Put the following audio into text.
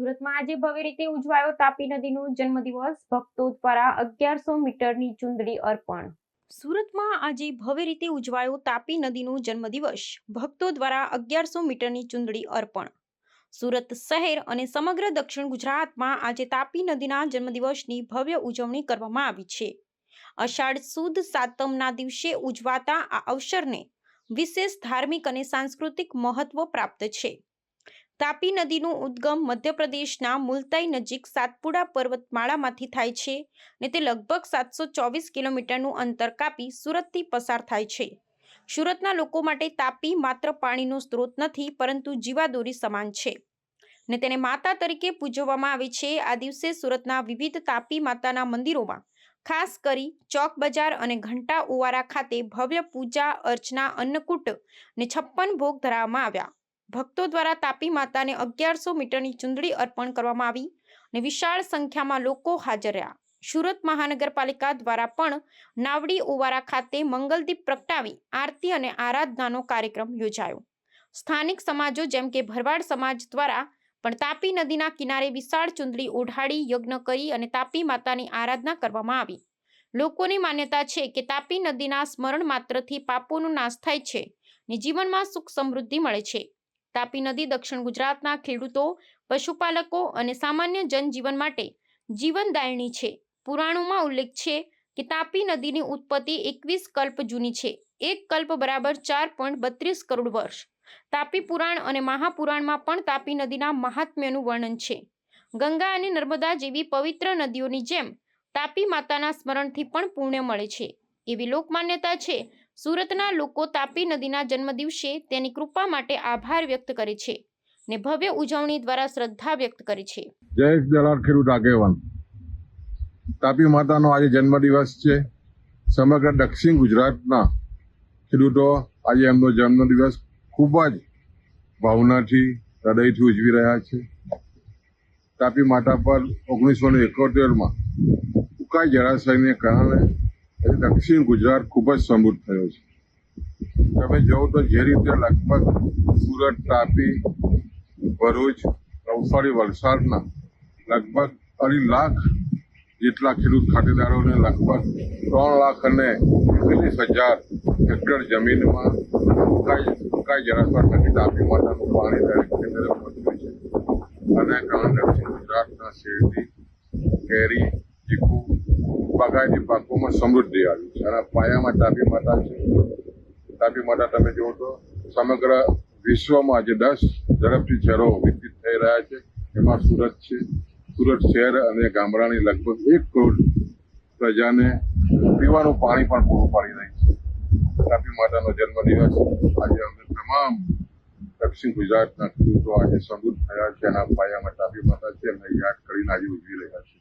સુરતમાં આજે ભવ્ય રીતે ઉજવાયો તાપી નદીનો જન્મદિવસ. ભક્તો દ્વારા 1100 મીટરની ચુંદડી અર્પણ. સુરતમાં આજે ભવ્ય રીતે ઉજવાયો તાપી નદીનો જન્મદિવસ. ભક્તો દ્વારા 1100 મીટરની ચુંદડી અર્પણ. સુરત શહેર અને સમગ્ર દક્ષિણ ગુજરાતમાં આજે તાપી નદીના જન્મદિવસની ભવ્ય ઉજવણી કરવામાં આવી છે. અષાઢ સુદ સાતમના દિવસે ઉજવાતા આ અવસરને વિશેષ ધાર્મિક અને સાંસ્કૃતિક મહત્વ પ્રાપ્ત છે. તાપી નદીનું ઉદ્ગમ મધ્યપ્રદેશના મુલતાઈ નજીક સાતપુડા પર્વતમાળામાંથી થાય છે ને તે લગભગ 724 કિલોમીટરનું અંતર કાપી સુરતથી પસાર થાય છે. સુરતના લોકો માટે તાપી માત્ર પાણીનો સ્ત્રોત નથી, પરંતુ જીવાદોરી સમાન છે ને તેને માતા તરીકે પૂજવવામાં આવે છે. આ દિવસે સુરતના વિવિધ તાપી માતાના મંદિરોમાં, ખાસ કરી ચોક બજાર અને ઘંટા ઓવારા ખાતે ભવ્ય પૂજા અર્ચના, અન્નકૂટ ને 56 ભોગ ધરાવવામાં આવ્યા. ભક્તો દ્વારા તાપી માતાને 1100 મીટરની ચુંદડી અર્પણ કરવામાં આવી અને વિશાળ સંખ્યામાં લોકો હાજર રહ્યા. સુરત મહાનગરપાલિકા દ્વારા પણ નાવડી ઓવારા ખાતે મંગલદીપ પ્રગટાવી આરતી અને આરાધનાનો કાર્યક્રમ યોજાયો. સ્થાનિક સમાજો જેમ કે ભરવાડ સમાજ દ્વારા પણ તાપી નદીના કિનારે વિશાળ ચુંદડી ઓઢાડી યજ્ઞ કરી અને તાપી માતાની આરાધના કરવામાં આવી. લોકોની માન્યતા છે કે તાપી નદીના સ્મરણ માત્રથી પાપોનો નાશ થાય છે અને જીવનમાં સુખ સમૃદ્ધિ મળે છે. તાપી નદી દક્ષિણ ગુજરાતના ખેડૂતો, પશુપાલકો અને સામાન્ય જનજીવન માટે જીવનદાયિની છે. પુરાણોમાં ઉલ્લેખ છે કે તાપી નદીની ઉત્પત્તિ 21 કલ્પ જૂની છે. એક કલ્પ બરાબર 4.32 કરોડ વર્ષ. તાપી પુરાણ અને મહાપુરાણમાં પણ તાપી નદીના મહાત્મ્યનું વર્ણન છે. ગંગા અને નર્મદા જેવી પવિત્ર નદીઓની જેમ તાપી માતાના સ્મરણથી પણ પુણ્ય મળે છે, એવી લોકમાન્યતા છે. સુરતના લોકો તાપી નદીના જન્મદિવસે તેની કૃપા માટે આભાર વ્યક્ત કરે છે ને ભવ્ય ઉજવણી દ્વારા શ્રદ્ધા વ્યક્ત કરે છે. જય જલાલ ખેડૂત આગેવાન. તાપી માતાનો આજે જન્મદિવસ છે. સમગ્ર દક્ષિણ ગુજરાતના ખેડૂતો આજે એમનો જન્મદિવસ ખૂબ જ ભાવનાથી, હૃદયથી ઉજવી રહ્યા છે. તાપી માતા પર 1971માં ઉકાઈ જળાશયને કારણે દક્ષિણ ગુજરાત ખૂબ જ સમૃદ્ધ થયો છે. તમે જોવો તો જે રીતે લગભગ સુરત, તાપી, ભરૂચ, નવસારી, વલસાડના લગભગ 2.5 લાખ જેટલા ખેડૂત ખાતેદારોને લગભગ 3 લાખ અને 40,000 હેક્ટર જમીનમાં ઉકાઈ જળાશય થકી તાપી માતાનું પાણી દરેક ખેતરે પહોંચ્યું છે. અને કારણે દક્ષિણ ગુજરાતના શેરડી, કેરી, ચીકુ, બાગાયતી પાકોમાં સમૃદ્ધિ આવી છે. અને પાયામાં તાપી માતા છે. તાપી માતા તમે જુઓ તો સમગ્ર વિશ્વમાં આજે 10 ઝડપથી શહેરો વિકસિત થઈ રહ્યા છે. એમાં સુરત છે. સુરત શહેર અને ગામડાની લગભગ 1 કરોડ પ્રજાને પીવાનું પાણી પણ પૂરું પાડી રહી છે. તાપી માતાનો જન્મદિવસ આજે અમે તમામ દક્ષિણ ગુજરાતના ખેડૂતો આજે સમૃદ્ધ થયા છે. એના પાયામાં તાપી માતા છે, એમને યાદ કરીને આજે ઉજવી રહ્યા છે.